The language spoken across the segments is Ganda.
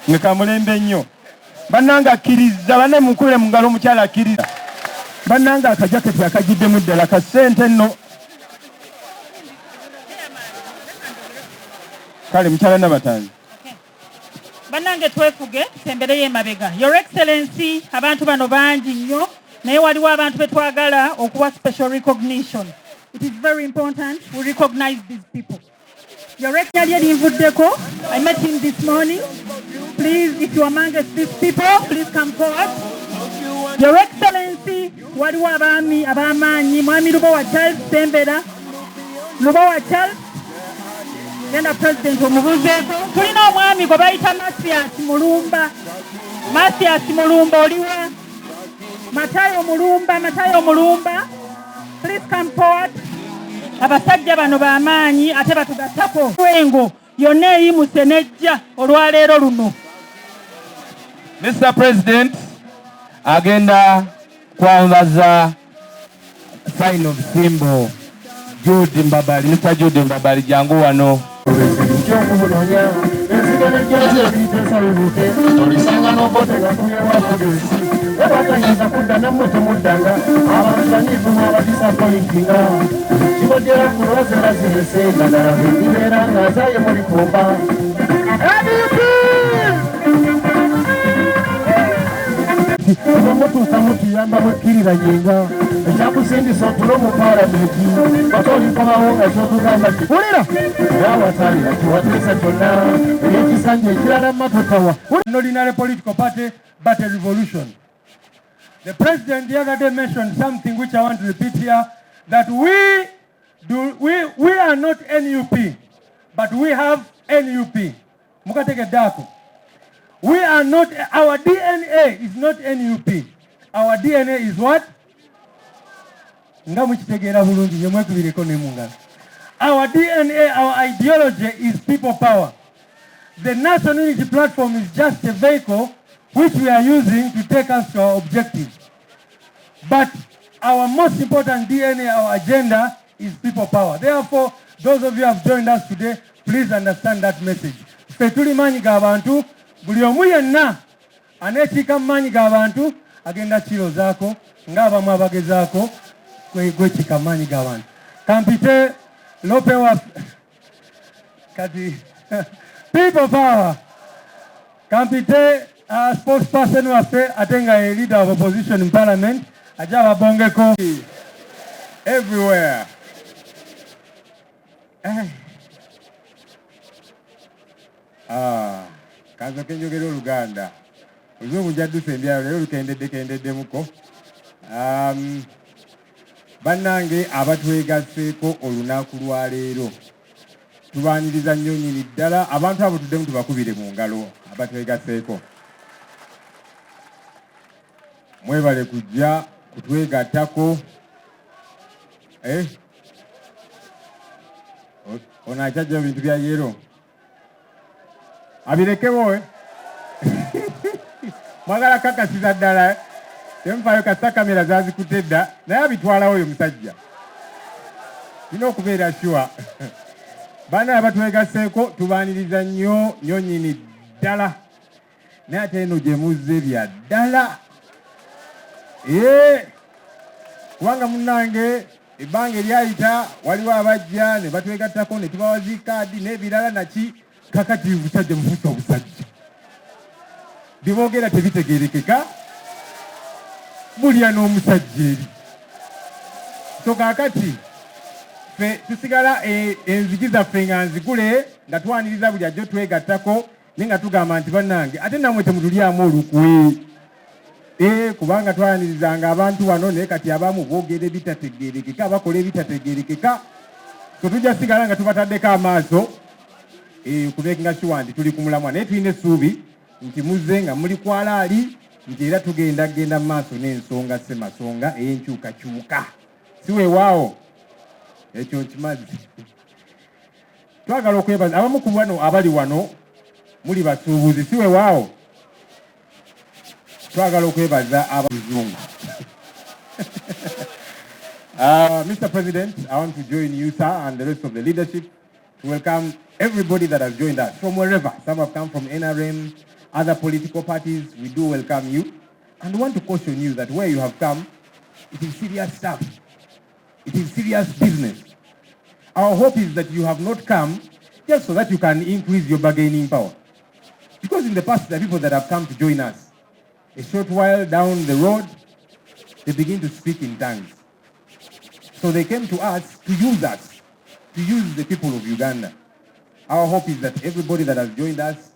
Ngekamulembe nnyo. Bannanga akkiriza banne mukule mu ngalo omukyala akkiriza. Bannanga akajaketi akagiddemu ddala ka ssente nno. Kale mukyala Nabatanzi. Bannange twefuge tembere y'emabega. Your Excellency, abantu bano bangi nnyo naye waliwo abantu betwagala okuwa special recognition. It is very important we recognize these people. Your Excellency, I met him this morning. Please, if you are amongst these people, please come forward. Your Excellency, waliwo abaami ab'amaanyi, Mwami Lubowa Charles Sembera, Lubowa Charles, genda President omubuzeeko. Tulina omwami gwe bayita Mathias Mulumba oliwa? Matayo Mulumba, please come forward. Abasajja bano b'amaanyi ate batugattako wengo yonna eyimuse nejja olwaleero luno. Mr. President, agenda kwambaza sign of symbol Jude Mbabali. Mr. Jude Mbabali, jangu wano. Not ordinary political party, but a revolution. The president the other day mentioned something which I want to repeat here, that we are not NUP, but we have NUP. Mukateke dako. We are not, our DNA is not NUP. Our DNA is what? Our DNA, our ideology is people power. The National Unity Platform is just a vehicle which we are using to take us to our objectives. But our most important DNA, our agenda, is people power. Therefore, those of you who have joined us today, please understand that message. Fetuli manyi g'abantu, buli omu yenna aneekiika mu maanyi g'abantu agenda kiro zaako ng'abamu abagezaako gwekiika mu maanyi g'abantu. Kampite lopewa kati people power. Kampite spokesperson waffe ate nga ye leader of opposition in parliament ajja ababongeko everywhere. Kanza kenjogera Oluganda. Oluzungu njadduse embyalo leero lukendedde muko. Bannange abatwegasseeko olunaku lwa leero. Tubaaniriza nnyo nnyini ddala abantu abo tuddemu tubakubire mu ngalo abatwegasseeko. Mwebale kujja kutwegattako. Ono akyajja bintu bya yero. Abirekewo mwagala kakasiza ddala temufayo kasita kamera zazikutte dda naye abitwalawo oyo musajja. Tulina okubeera sure. Baana abatwegasseeko tubaaniriza nnyo nnyini ddala. Naye ate eno gye muzze bya ddala. Kubanga munnange ebbanga eryayita waliwo abajja ne batwegattako ne tubawa zikaadi n'ebirala naki. Kakati busajja bufuusa obusajja. Biboogera tebitegeerekeka. Bulya n'omusajja eri. So kaakati ffe tusigala enzigi zaffe nga nzigule nga twaniriza buli ajja twegattako naye nga tugamba nti bannange ate nammwe temutulyamu olukwe. Kubanga twanirizanga abantu wano naye kati abamu boogera ebitategeerekeka bakola ebitategeerekeka. So tujja sigala nga tubataddeko amaaso. Kubekinga kiwandi tuli ku mulamwa naye tulina essuubi nti muzze nga muli kwalaali nti era tugenda maaso n'ensonga ssemasonga ey'enkyukakyuka. Si weewaawo ekyo nkimazi. Twagala okwebaza abamu ku bano abali wano muli basuubuzi. Si weewaawo twagala okwebaza abazungu. Mr. President, I want to join you, sir, and the rest of the leadership to welcome everybody that has joined us from wherever. Some have come from NRM, Other political parties, we do welcome you and want to caution you that where you have come, it is serious stuff. It is serious business. Our hope is that you have not come just so that you can increase your bargaining power. Because in the past, there are people that have come to join us. A short while down the road, they begin to speak in tongues. So they came to us, to use the people of Uganda. Our hope is that everybody that has joined us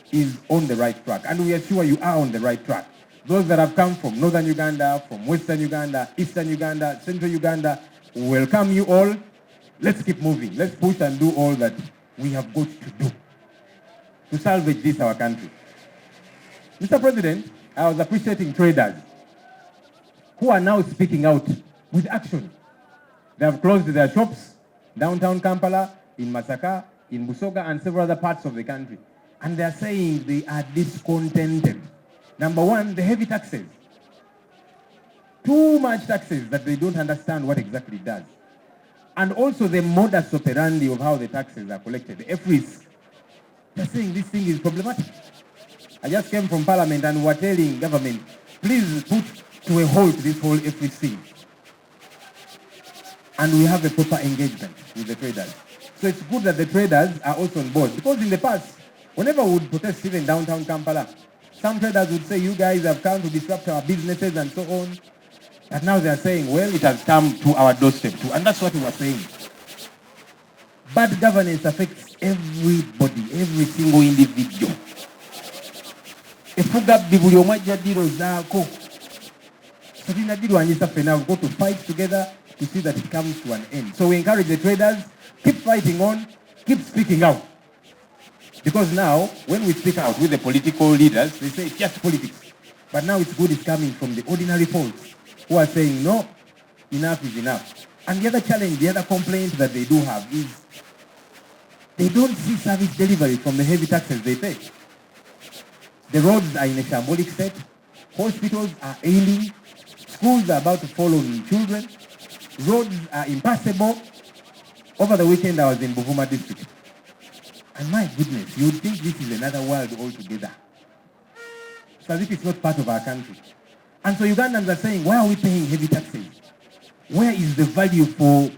is on the right track. And we are sure you are on the right track. Those that have come from Northern Uganda, from Western Uganda, Eastern Uganda, Central Uganda, we welcome you all. Let's keep moving. Let's push and do all that we have got to do to salvage this, our country. Mr. President, I was appreciating traders who are now speaking out with action. They have closed their shops, downtown Kampala, in Masaka, in Busoga, and several other parts of the country. And they are saying they are discontented. Number one, the heavy taxes. Too much taxes that they don't understand what exactly it does. And also the modus operandi of how the taxes are collected, the FRIS. They're saying this thing is problematic. I just came from Parliament and we're telling government, please put to a halt this whole FRIS thing. And we have a proper engagement with the traders. So it's good that the traders are also on board. Because in the past, whenever we would protest even downtown Kampala, some traders would say, you guys have come to disrupt our businesses and so on. But now they are saying, well, it has come to our doorstep too. And that's what we were saying. Bad governance affects everybody, every single individual. So we've got to fight together to see that it comes to an end. So we encourage the traders, keep fighting on, keep speaking out. Because now, when we speak out with the political leaders, they say it's just politics. But now it's good it's coming from the ordinary folks who are saying, no, enough is enough. And the other challenge, the other complaint that they do have is they don't see service delivery from the heavy taxes they pay. The roads are in a shambolic state. Hospitals are ailing. Schools are about to fall on children. Roads are impassable. Over the weekend, I was in Buvuma district. And my goodness, you would think this is another world altogether. So as if it's not part of our country. And so Ugandans are saying, why are we paying heavy taxes? Where is the value for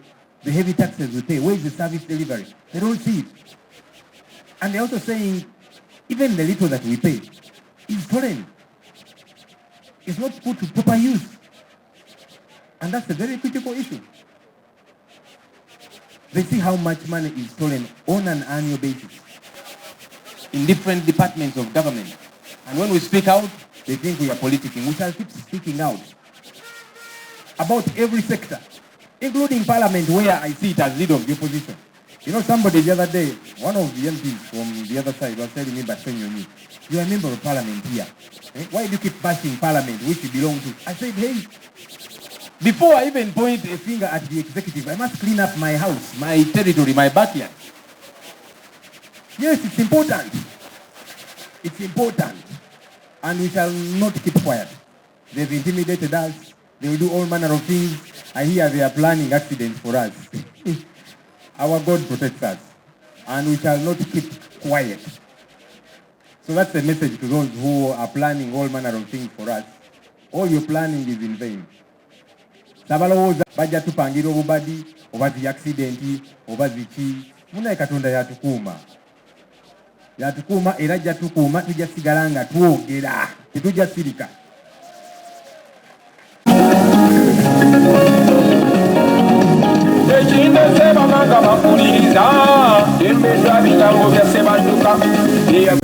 the heavy taxes we pay? Where is the service delivery? They don't see it. And they're also saying, even the little that we pay is foreign. It's not put to proper use. And that's a very critical issue. They see how much money is stolen on an annual basis in different departments of government. And when we speak out, they think we are politicking. We shall keep speaking out about every sector, including Parliament, where I see it as leader of the opposition. You know, somebody the other day, one of the MPs from the other side was telling me, but you are a member of Parliament here. Why do you keep bashing Parliament, which you belong to? I said, hey, before I even point a finger at the executive, I must clean up my house, my territory, my backyard. Yes, it's important. It's important. And we shall not keep quiet. They've intimidated us. They will do all manner of things. I hear they are planning accidents for us. Our God protects us. And we shall not keep quiet. So that's the message to those who are planning all manner of things for us. All your planning is in vain. Sabalowooza bajja tupangira obubadi oba zi accidenti oba ziki munaye Katonda yatukuuma era ajja tukuuma tujja sigala nga twogera tetujja sirika. Ekindese bamanga bakuliriza embeza bigambo bya Ssebanduka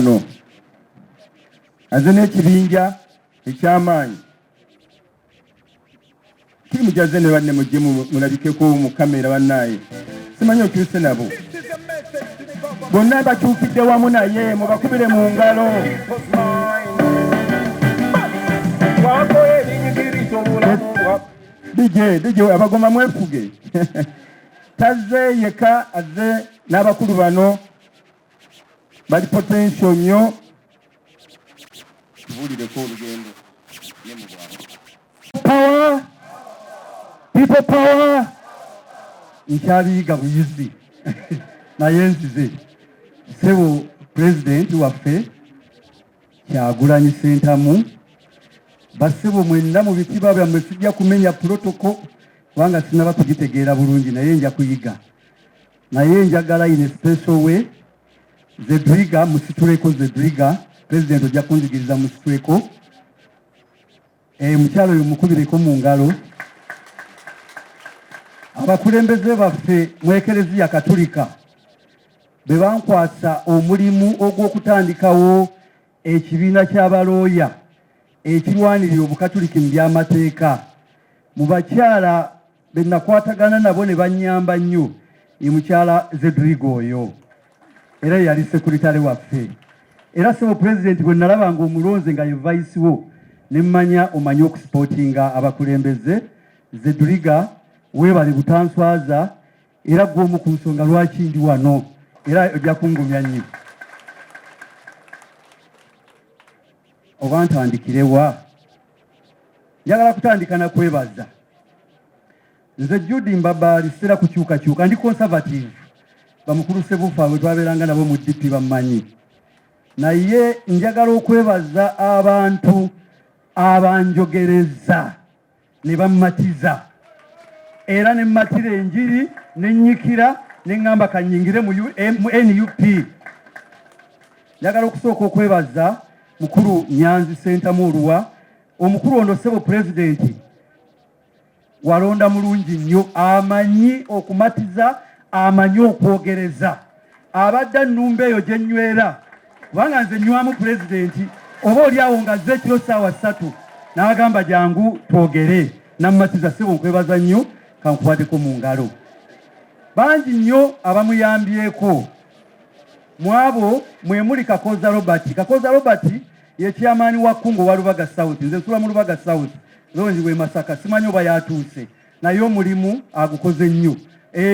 no aze n'ekibinja eky'amaanyi kiri mujaze ne banne mujje mulabikeko mu kamera bannaaye simanyi okyuse nabo bonna bakyukidde wamu naye mubakubire mu ngalo DJ abagoma mwefuge tazze yeka azze n'abakulu bano bali potential nnyo tubulireko olugendo ne mu bwabo people power nkyabiyiga buyizi naye nzize sebo president waffe Kyagulanyi Ssentamu bassebo mwenna mu bitiba byammwe sijja kumenya protocol kubanga sinaba kugitegeera bulungi naye nja kuyiga naye njagala in a special way eddIiro musituleko eddIiro president ojja kunjigiriza musituleko mukyalo oyo mukubireko mu ngalo abakulembeze baffe mu Ekereziya Katulika be bankwasa omulimu ogw'okutandikawo ekibiina ky'abalooya ekirwanirira obukatuliki mu by'amateeka mu bakyala be nakwatagana nabo ne bannyamba nnyo ye mukyala eddIiro oyo era yali sekuritale waffe era sebo president bwe nalaba nga omulonze nga ye vice wo ne mmanya omanyi okusupportinga abakulembeze eddIiro weebale butanswaza era gw'omu ku nsonga lwaki ndi wano era ojja kungumya nnyo oba ntandikirewa njagala kutandika na kwebaza nze Judy Mbabali sera kukyukakyuka ndi conservative bamukulu Sebufa bwe twabeeranga nabo mu DP bammanyi naye njagala okwebaza abantu abanjogereza ne bammatiza era ne mmatira enjiri ne nnyikira ne ngamba kanyingire mu NUP njagala okusooka okwebaza mukulu Nyanzi Ssentamu Oluwa omukulu ono sebo president walonda mulungi nnyo amanyi okumatiza amanyi okwogereza abadde nnumba eyo gye nywera kubanga nze nnywamu pulezidenti oba oli awo nga zze ekiro ssaawa 3 n'agamba jangu twogere nammatiza sebo nkwebaza nnyo kankubaddeko mu ngalo bangi nnyo abamuyambyeko mu abo mwe muli Kakoza Robert ye chairman wa Kungo wa Lubaga South nze nsula mu Lubaga South zonji we Masaka simanyi oba yatuuse naye omulimu agukoze nnyo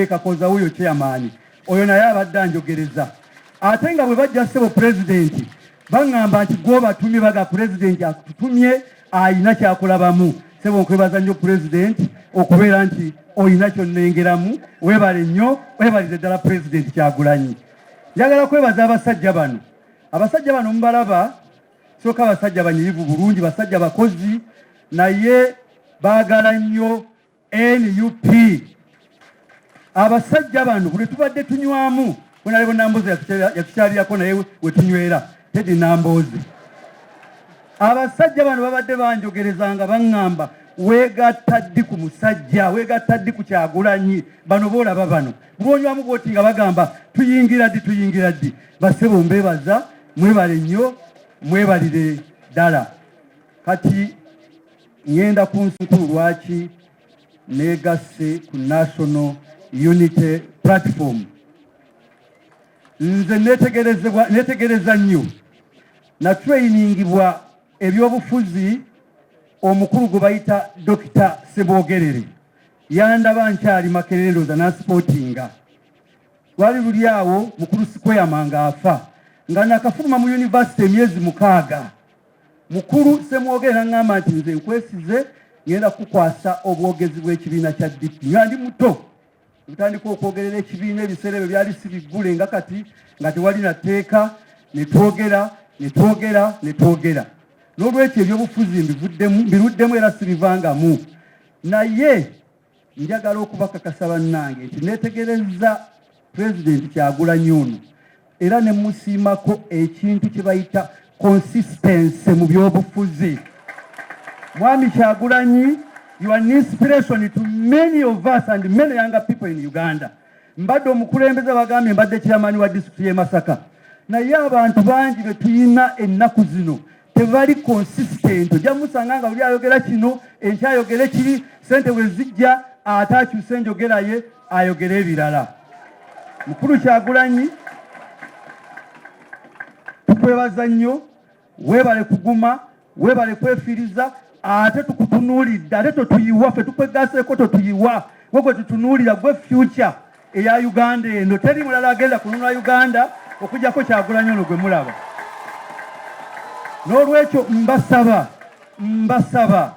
Kakoza huyo chairman oyo naye abadde anjogereza ate nga bwe bajja sebo president bangamba nti gwobatumye baga president atutumye ayina kyakulabamu sebo nkwebaza nnyo president okubeera nti oyina kyonnengeramu weebale nnyo weebalize ddala president Kyagulanyi njagala kwebaza abasajja bano mubalaba soka abasajja banyirivu bulungi basajja bakozi naye baagala nnyo NUP abasajja bano bwe tubadde tunywamu bonalebo nambozi yakukyalirako naye we tunywera tedi nambozi abasajja bano babadde banjogerezanga baŋŋamba weegatta ddi ku musajja weegatta ddi ku Kyagulanyi bano boolaba bano bwonywamu bwoti nga bagamba tuyingira ddi basebo mbebaza mwebale nnyo mwebalire ddala kati ngenda ku nsukulu lwaki negasse ku National Unity Platform nze netegereza nnyo na trainingibwa ebyobufuzi omukulu gwe bayita Dr. Sebogerere yandaba nkyali Makerere ndoza nasportinga wali luli awo mukulu Sikweyamanga afa nga nakafuluma mu university emyezi 6 mukulu Semwogere n'angamba nti nze nkwesize ngenda kukwasa obwogezi bw'ekibiina kya DP nga ndi muto tutandika okwogerera ekibiina ebiseera ebyo byali si biggule nga kati nga tewali na tteeka ne twogera n'olwekyo ebyobufuzi mbiruddemu era sibivangamu naye njagala okubakakasa bannange nti netegereza pulezidenti Kyagulanyi ono era ne musiimako ekintu kye bayita consistency mu byobufuzi Mwami Kyagulanyi, you are an inspiration to many of us and many younger people in Uganda. Mbadde omukulembeze bagambye mbadde chairman wa district y'e Masaka. Naye abantu bangi be tuyina ennaku zino tebali consistent. Ojja musanga nga oli ayogera kino enkya ayogere kiri ssente bwe zijja ate akyusa enjogera ye ayogera ebirala. Mukulu Kyagulanyi tukwebaza nnyo weebale kuguma weebale kwefiiriza ate tukutunuulidde ate totuyiwa ffe tukwegaseeko totuyiwa gwe tutunuulira gwe future eya Uganda eno teri mulala agenda kununula Uganda okujjako Kyagulanyi ono gwe mulaba n'olwekyo mbasaba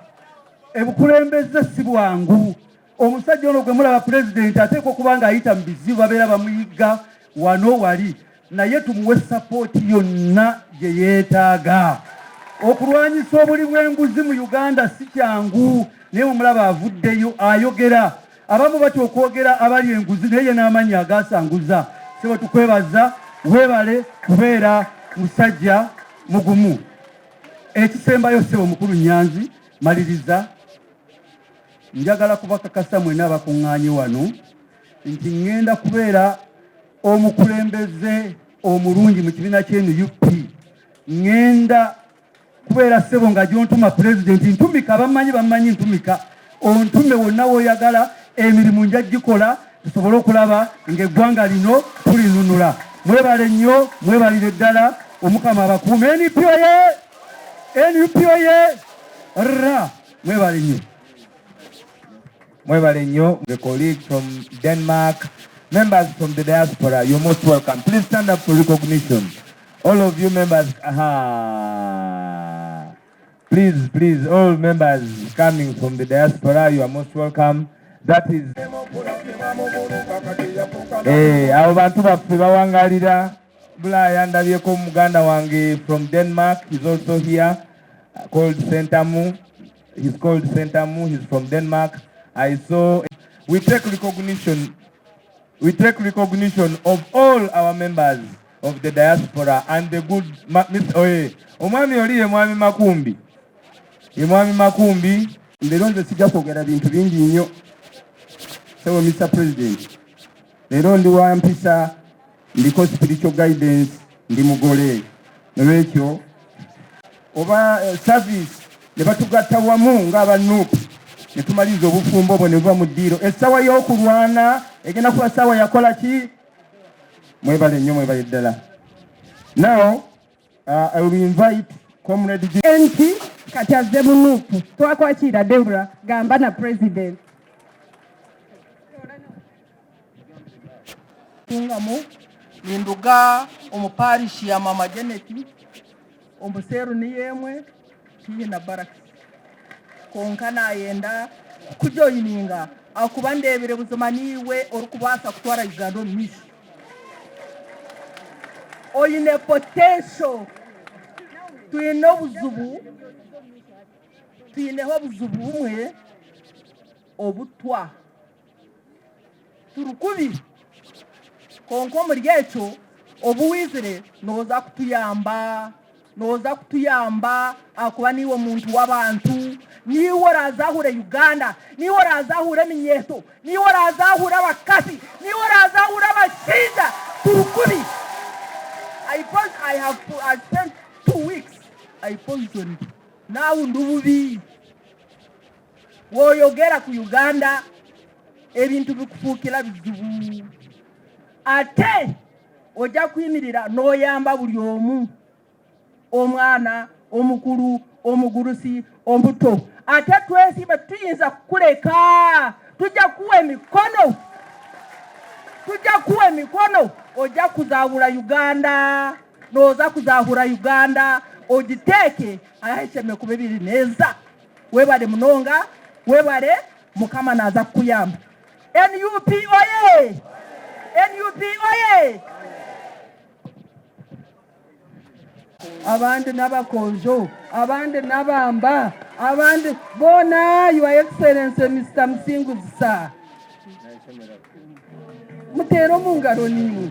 ebukulembeze si bwangu omusajja ono gwe mulaba pulezidenti ateekwa okuba nga ayita mu bizibu babeera bamuyigga wano wali naye tumuwe sappooti yonna gye yeetaaga. Okulwanyisa obuli bw'enguzi mu Uganda si kyangu, naye omulaba avuddeyo ayogera. Abamu batya okwogera abali enguzi naye n'amannya agaasanguza. Sebo tukwebaza, weebale kubeera musajja mugumu. Ekisembayo Ssebo Mukulu Nyanzi, maliriza. Njagala kubakakasa mwenna abakuŋŋaanye wano nti ŋŋenda kubeera omukulembeze omulungi mu kibiina ky'NUP. Ŋŋenda kubeera Ssebo nga gy'ontuma pulezidenti, ntumika bamanyi ntumika, ontume wonna w'oyagala, emirimu nja gikola tusobole okulaba ng'eggwanga lino tulinunula. Mwebale nnyo, mwebalire ddala, Omukama abakuume. NUP oye! NUP oye! Rra! Mwebale nnyo. Mwebale nnyo. The colleagues from Denmark, members from the diaspora, you're most welcome. Please stand up for recognition. All of you members, please, all members coming from the diaspora, you are most welcome. That is abo bantu baffe bawangalira. Bulaya ndabyeko muganda wange from Denmark, he's also here, called Sentamu. He's called Sentamu, he's from Denmark. I saw, we take recognition of all our members of the diaspora and the good omwami oli ye mwami Makumbi. Ye mwami Makumbi. Leero nze sijja kwogera bintu bingi nnyo. So Mr. President, leero ndi wa mpisa, ndiko spiritual guidance, ndi mugole. Nolwekyo oba service ne batugatta wamu ng'aba NUP ne tumaliriza obufumbo obwo ne buva mu ddiiro. Essawa y'okulwana egenda kuba ssaawa yakola ki? Mwebale nnyo, mwebale ddala. Now, I will invite Comrade Enti kati azze mu NUP twakwakira Deborah gamba na president. Tungamu ninduga omuparishi ya Mama Janet omuseru ni yemwe tiye na baraka konkana ayenda kujoyininga akuba ndebere buzima niwe orukubasa kutwara Uganda omumishi oyine potential tuyineho obuzubu bumwe obutwa turukubi konko muri ekyo obuwizire noza kutuyamba akuba niwe muntu w'abantu, niwe razahura Uganda, niwe razahura eminyeto, niwe razahura abakasi, niwe razahura abashinja turukubi. I spent 2 weeks I poisoned. Now ndububi woyogera ku Uganda ebintu bikufuukira bizibu. Ate ojja kuyimirira n'oyamba buli omu, omwana, omukulu, omugurusi, omuto. Ate twesibe tuyinza kukuleka, tujja kuwa emikono, ojja kuzaahura Uganda, n'oza kuzaahura Uganda, ogiteeke ayahisheme kuba ebiri neza. Webale munonga, webale Mukama naaza kukuyamba. NUP oye! NUP oye! Abandi n'abakonjo, abandi n'abamba, abandi bona, Your Excellency Mr. Msinguzisa. Mutero mu ngaro nimwe.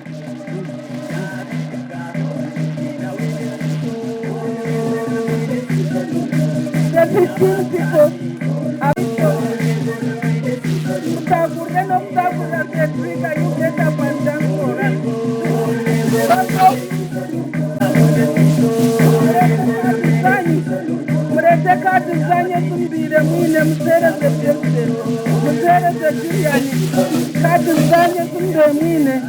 The 15 people you get up and dance for us. Murete kati zanye tumbire mwine musereze byose. Musereze Juliani kati zanye tumbire mwine.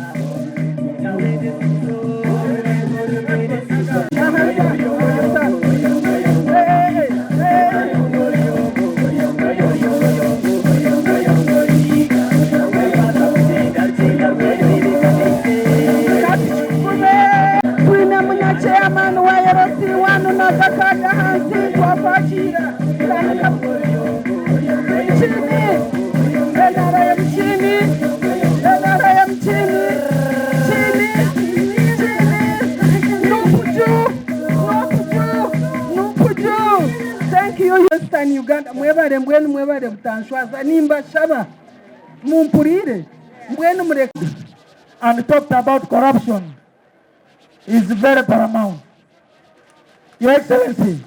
Chairman wa RC wanu na zakada hansi kwa fachira NRM chini nupuju yo Western Uganda mwebale mbwenu mwebale butanshwaza nimba shaba mumpurire mbwenu mureke. And talked about corruption is very paramount. Your Excellency,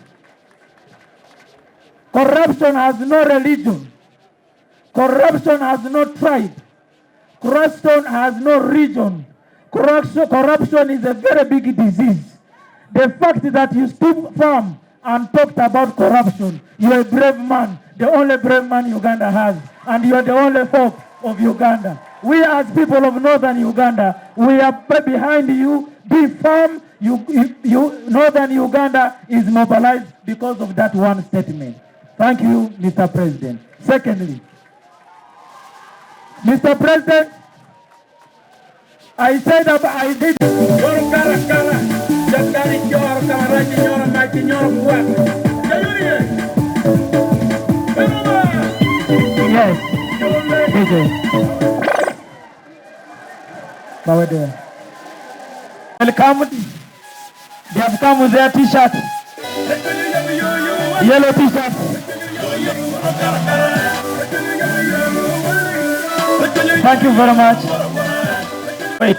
corruption has no religion. Corruption has no tribe. Corruption has no region. Corruption is a very big disease. The fact that you stood firm and talked about corruption, you're a brave man, the only brave man Uganda has, and you're the only hope of Uganda. We as people of Northern Uganda, we are behind you. Be firm. Northern Uganda is mobilized because of that one statement. Thank you, Mr. President. Secondly, Mr. President, I said that I did. Yes. Welcome. They have come with their t-shirt. Yellow t-shirt. Thank you very much. Wait.